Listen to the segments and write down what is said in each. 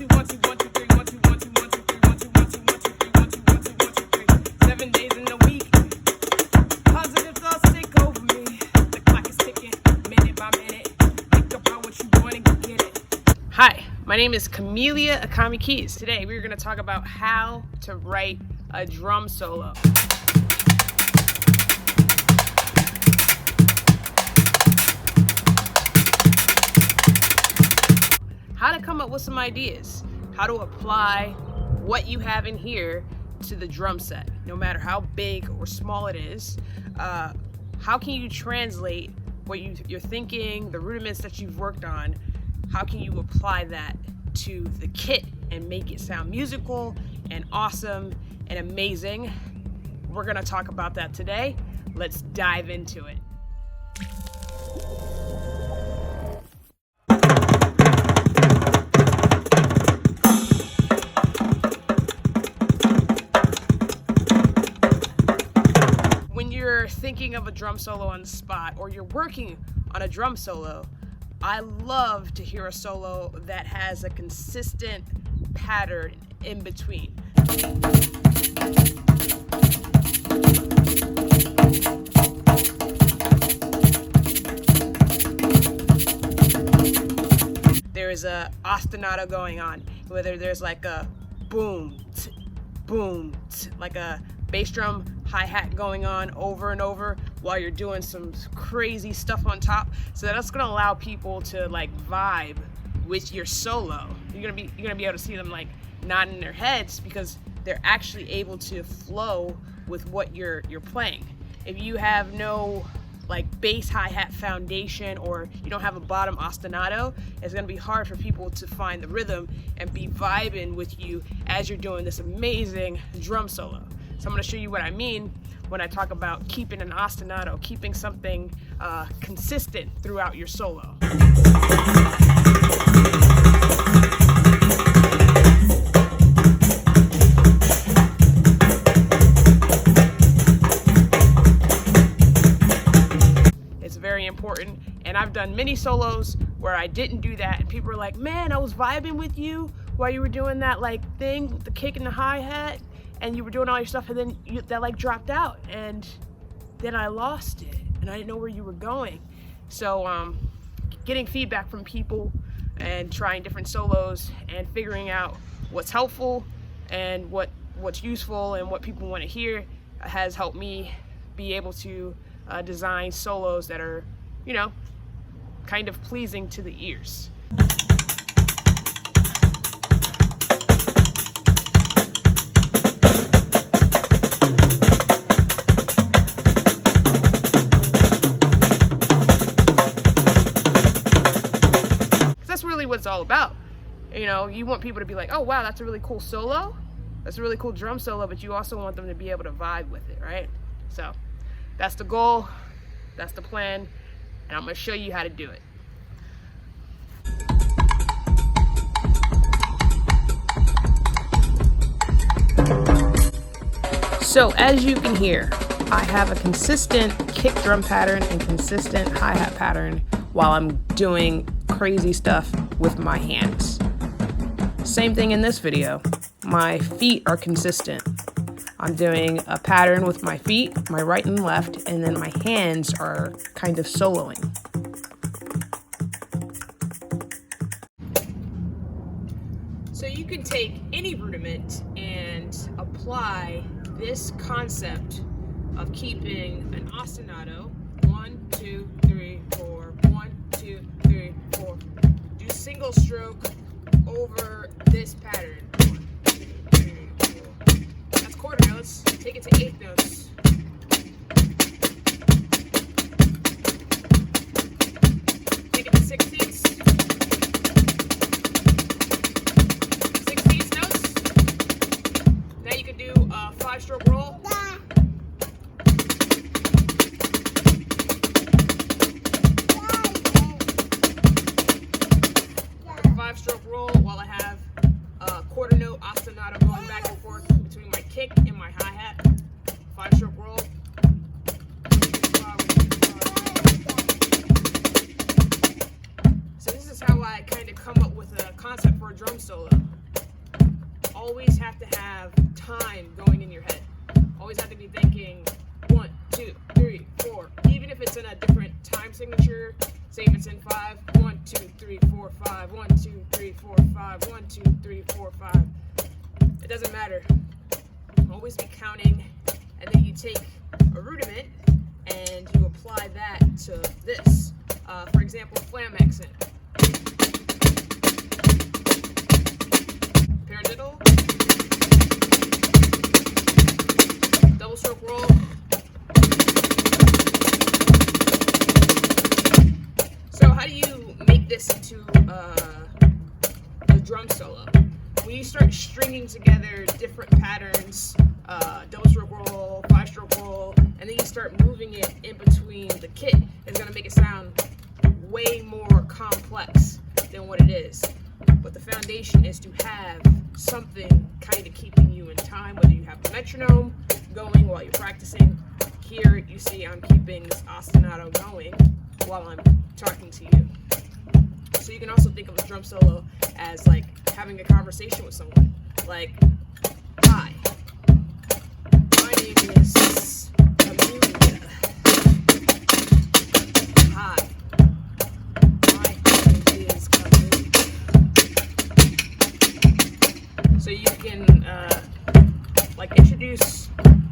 2, 1, 2, 1, 2, 3, 1, 2, 1, 2, 1, 2, 3, 1, 2, 1, 2, 1, 2, 3, 1, 2, 1, 2, 1, 2, 3. 7 days in a week. Positive thoughts take over me. The clock is ticking, minute by minute. Think about what you want and go get it. Hi, my name is Camelia Akami Keys. Today we're going to talk about how to write a drum solo. How to come up with some ideas, how to apply what you have in here to the drum set, no matter how big or small it is. How can you translate what you're thinking, the rudiments that you've worked on, how can you apply that to the kit and make it sound musical and awesome and amazing? We're gonna talk about that today. Let's dive into it. When you're thinking of a drum solo on the spot, or you're working on a drum solo, I love to hear a solo that has a consistent pattern in between. There is a ostinato going on, whether there's like a boom, boom, like a bass drum hi-hat going on over and over while you're doing some crazy stuff on top. So that's gonna allow people to like vibe with your solo. You're gonna be able to see them like nodding their heads because they're actually able to flow with what you're playing. If you have no like bass hi-hat foundation, or you don't have a bottom ostinato, it's gonna be hard for people to find the rhythm and be vibing with you as you're doing this amazing drum solo. So I'm gonna show you what I mean when I talk about keeping an ostinato, keeping something consistent throughout your solo. It's very important, and I've done many solos where I didn't do that, and people were like, man, I was vibing with you while you were doing that like thing, the kick and the hi-hat, and you were doing all your stuff, and then that like dropped out, and then I lost it, and I didn't know where you were going. So getting feedback from people and trying different solos and figuring out what's helpful and what's useful and what people want to hear has helped me be able to design solos that are, you know, kind of pleasing to the ears. That's really what it's all about. You know, you want people to be like, oh wow, that's a really cool solo, that's a really cool drum solo, but you also want them to be able to vibe with it, right? So that's the goal, that's the plan, and I'm gonna show you how to do it. So as you can hear, I have a consistent kick drum pattern and consistent hi-hat pattern while I'm doing crazy stuff with my hands. Same thing in this video. My feet are consistent. I'm doing a pattern with my feet, my right and left, and then my hands are kind of soloing. So you can take any rudiment and apply this concept of keeping an ostinato, 1, 2, 3, 4, 1, 2, 3, 4. Do single stroke over this pattern. 1, 2, 3, 4. That's quarter notes. Take it to eighth notes. Take it to 16ths. 16th notes. Now you can do a 5-stroke roll. Stroke roll while I have a quarter note ostinato going back and forth between my kick and my hi-hat. 5-stroke roll. solo. Always have to have time going in your head. Always have to be thinking 1, 2, 3, 4. Even if it's in a different time signature, say if it's in 5, 1, 2, 3, 4, 5, 1, 2, 3, 4, 5, 1, 2, 3, 4, 5. It doesn't matter. Always be counting, and then you take a rudiment and you apply that to this. For example, flam accent. Paradiddle. Double stroke roll. So how do you make this into a drum solo? When you start stringing together different patterns, double stroke roll, 5-stroke roll, and then you start moving it in between the kit, it's going to make it sound way more complex than what it is. But the foundation is to have something kind of keeping you in time, whether you have a metronome going while you're practicing. Here you see I'm keeping this ostinato going while I'm talking to you. So you can also think of a drum solo as like having a conversation with someone. Like, hi, my name is Amelia. Hi, my name is Amelia. So you can like introduce,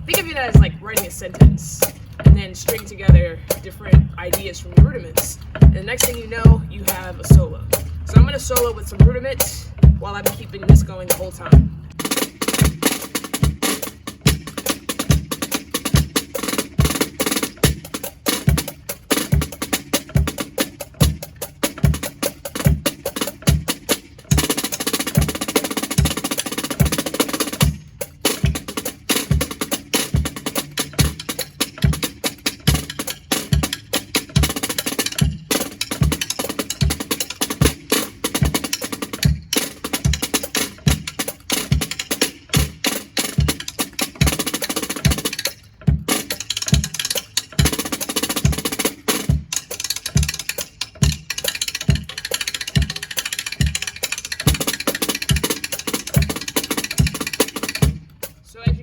think of it as like writing a sentence and then string together different ideas from your rudiments. And the next thing you know, you have a solo. So I'm going to solo with some rudiments while I'm keeping this going the whole time.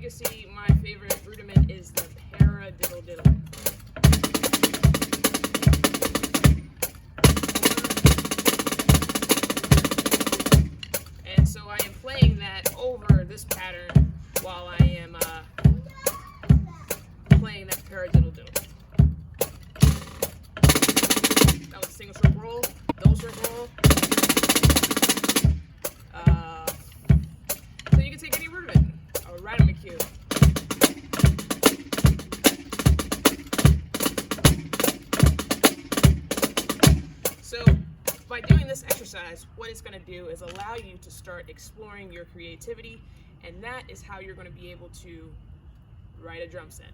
See, my favorite rudiment is the paradiddle diddle. And so I am playing that over this pattern while I am playing that paradiddle diddle. That was a single stroke roll, double stroke roll. So you can take any rudiment. I'll write on the cue. So by doing this exercise, what it's going to do is allow you to start exploring your creativity, and that is how you're going to be able to write a drum set.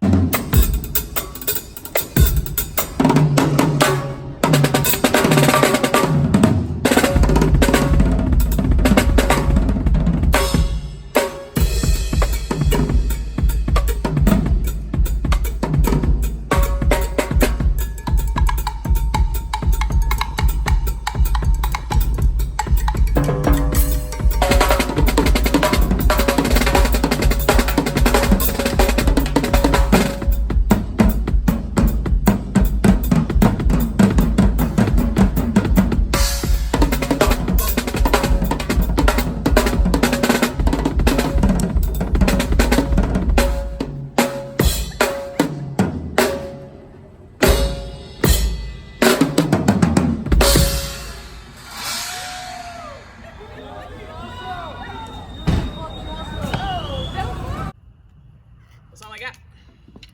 That's all I got.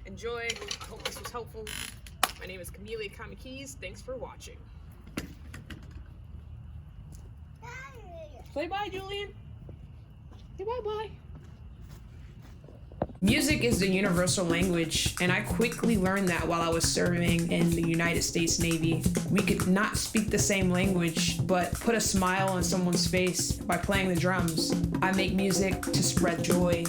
Enjoy. I hope this was helpful. My name is Camille Kamikis. Thanks for watching. Say bye, Julian. Say bye-bye. Music is the universal language, and I quickly learned that while I was serving in the United States Navy. We could not speak the same language, but put a smile on someone's face by playing the drums. I make music to spread joy.